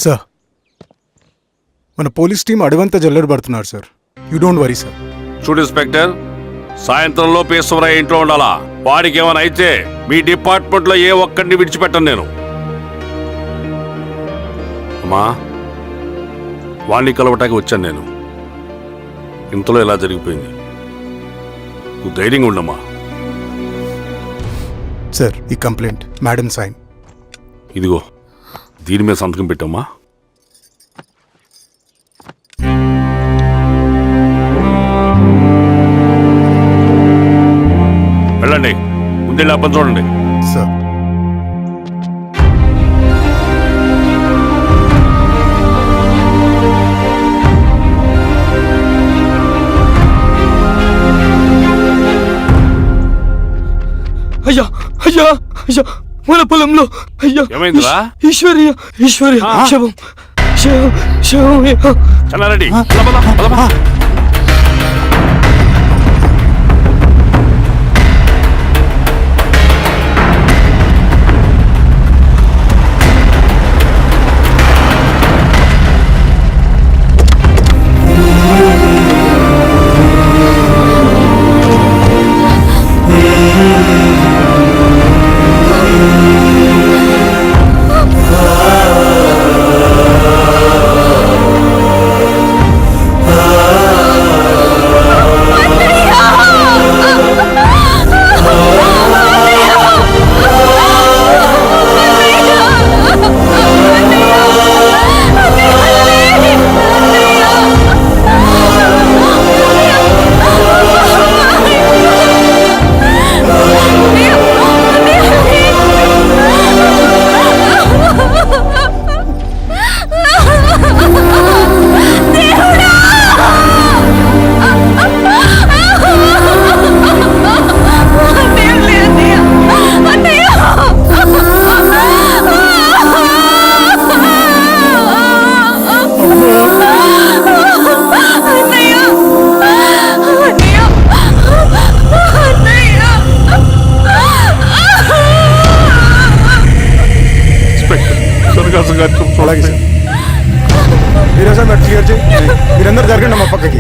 Sir, మన police team అడవంతా జల్లెడ పడుతున్నారు sir. You don't worry sir. చూడు ఇన్స్పెక్టర్, సాయంత్రంలో ఈశ్వరయ్య ఇంట్లో ఉండాలా. వాడికి ఏమైనా అయితే మీ డిపార్ట్మెంట్లో ఏ ఒక్కడిని విడిచిపెట్టను నేను. అమ్మా, వాణ్ణి కలవటానికి వచ్చాను నేను. ఇంతలో ఇలా జరిగిపోయింది. నువ్వు ధైర్యంగా ఉండమ్మా. సార్, ఈ కంప్లైంట్ మేడం సైన్. ఇదిగో, దీని మీద సంతకం పెట్టమ్మా. వెళ్ళండి, ముందు అప్పని చూడండి. సార్, అయ్యా అయ్యా అయ్యా, మన పొలంలో అయ్యా. ఏమైందిరా? ఈశ్వర్య శవం శవం శవం. చల్లారెడ్డి, అలాగే సార్. మీరేసారి మరి క్లియర్ చేయి. మీరందరూ జరగండి మా పక్కకి.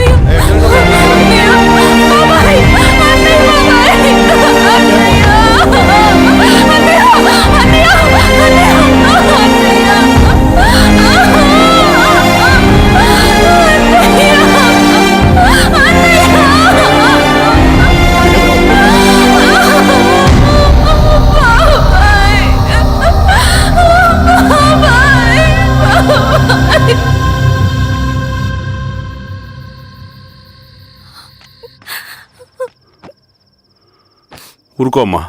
ఊరుకో అమ్మా,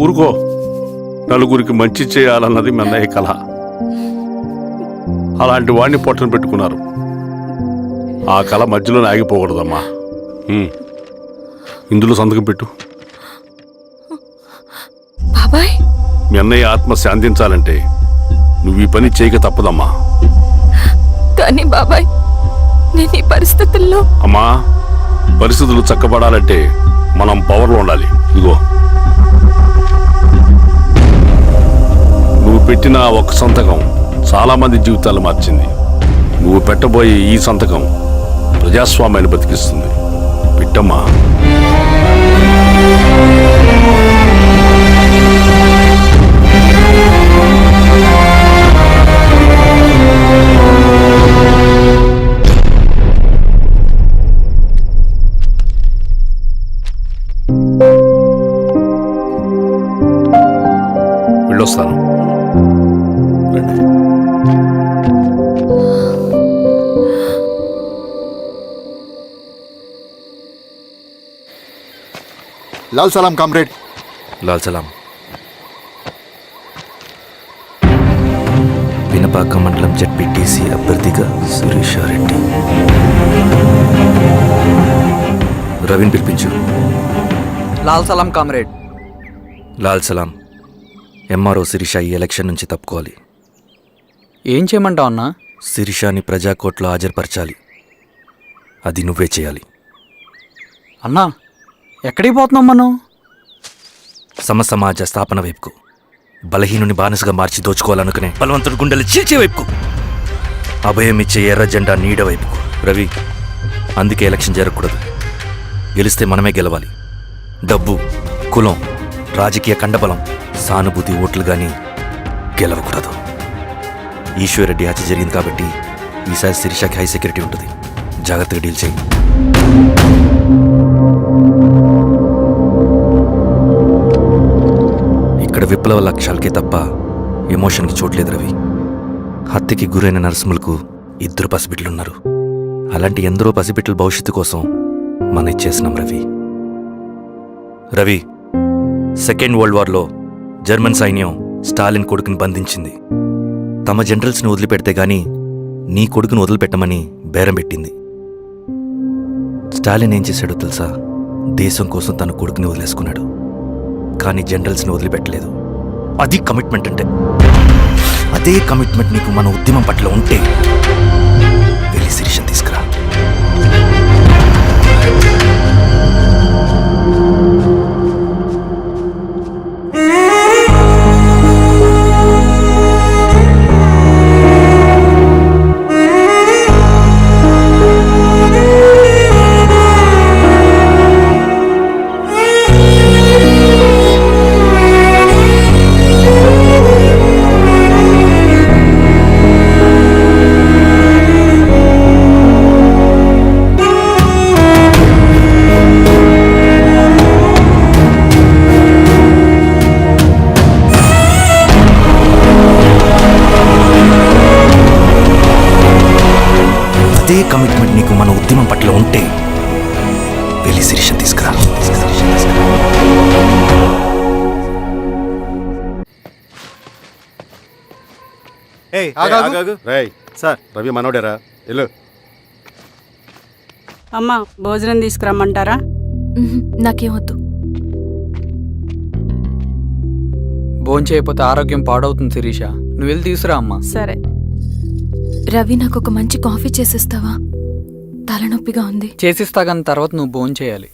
ఊరుకో. నలుగురికి మంచి చేయాలన్నది మీ అన్నయ్య కళ. అలాంటి వాడిని పొట్టను పెట్టుకున్నారు. ఆ కళ మధ్యలోనే ఆగిపోకూడదమ్మా. ఇందులో సంతకం పెట్టు. బాబాయ్, మీ అన్నయ్య ఆత్మ శాంతించాలంటే నువ్వు ఈ పని చేయక తప్పదమ్మా. కానీ బాబాయ్, నేను ఈ పరిస్థితుల్లో. అమ్మా, పరిస్థితులు చక్కబడాలంటే మనం పవర్లో ఉండాలి. ఇదిగో, నువ్వు పెట్టిన ఒక సంతకం చాలా మంది జీవితాలు మార్చింది. నువ్వు పెట్టబోయే ఈ సంతకం ప్రజాస్వామ్యాన్ని బతికిస్తుంది. పెట్టమ్మా. వెళ్ళొస్తాను. లాల్ సలాం కామ్రేడ్. లాల్ సలాం. పినపాక మండలం జెడ్పీటీసీ అభ్యర్థిగా సురేషారెడ్డి. రవిని పిలిపించు. లాల్ సలాం కామ్రేడ్. లాల్ సలాం. ఎంఆర్ఓ శిరీష ఈ ఎలక్షన్ నుంచి తప్పుకోవాలి. ఏం చేయమంటావు అన్నా? శిరీషాని ప్రజాకోర్టులో హాజరుపరచాలి. అది నువ్వే చేయాలి. అన్నా, ఎక్కడికి పోతున్నాం మనం? సమసమాజ స్థాపన వైపుకు. బలహీనుని బానిసగా మార్చి దోచుకోవాలనుకునే బలవంతుడి గుండెలు చీల్చే వైపుకు. అభయం ఇచ్చే ఎర్ర జెండా నీడ వైపుకు. రవి, అందుకే ఎలక్షన్ జరగకూడదు. గెలిస్తే మనమే గెలవాలి. డబ్బు, కులం, రాజకీయ కండబలం, సానుభూతి ఓట్లు గాని గెలవకూడదు. ఈశ్వర్రెడ్డి హత్య జరిగింది కాబట్టి ఈసారి శిరీషకి హై సెక్యూరిటీ ఉంటుంది. జాగ్రత్తగా డీల్ చేయి. ఇక్కడ విప్లవ లక్ష్యాలకే తప్ప ఎమోషన్కి చోట్లేదు రవి. హత్యకి గురైన నరసింహులకు 2 పసిబిడ్డలున్నారు. అలాంటి ఎందరో పసిబిడ్డల భవిష్యత్తు కోసం మనం ఇచ్చేసినాం రవి. రవి, సెకండ్ వరల్డ్ వార్లో జర్మన్ సైన్యం స్టాలిన్ కొడుకుని బంధించింది. తమ జనరల్స్ని వదిలిపెడితే గాని నీ కొడుకును వదిలిపెట్టమని బేరం పెట్టింది. స్టాలిన్ ఏం చేశాడో తెలుసా? దేశం కోసం తన కొడుకుని వదిలేసుకున్నాడు. కానీ జనరల్స్ని వదిలిపెట్టలేదు. అది కమిట్మెంట్ అంటే. అదే కమిట్మెంట్ నీకు మన ఉద్యమం పట్ల ఉంటే వెళ్ళి శిరీషను తీసుకురా. అదే కమిట్మెంట్ నీకు మన ఉద్యమం పట్ల ఉంటే వెళ్ళి శిరీషను తీసుకురా. రేయ్ సార్, రవి మనోడేరా, వెళ్ళు. అమ్మా భోజనం తీసుకురమ్మంటారా? నాకేం వద్దు. భోంచేయకపోతే ఆరోగ్యం పాడవుతుంది శిరీష. నువ్వు వెళ్ళి తీసురా అమ్మా. సరే. రవి, నాకు ఒక మంచి కాఫీ చేసిస్తావా? తలనొప్పిగా ఉంది. చేసిస్తా కానీ తర్వాత నువ్వు భోంచేయాలి.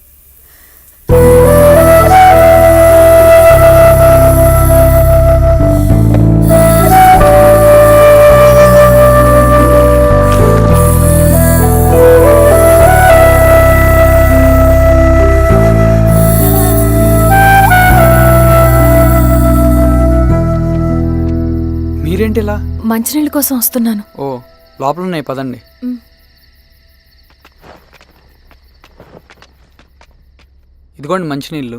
మీరేంటిలా? మంచినీళ్ళ కోసం వస్తున్నాను. ఓ, లోపల ఉన్నాయి, పదండి. ఇదిగోండి మంచినీళ్ళు.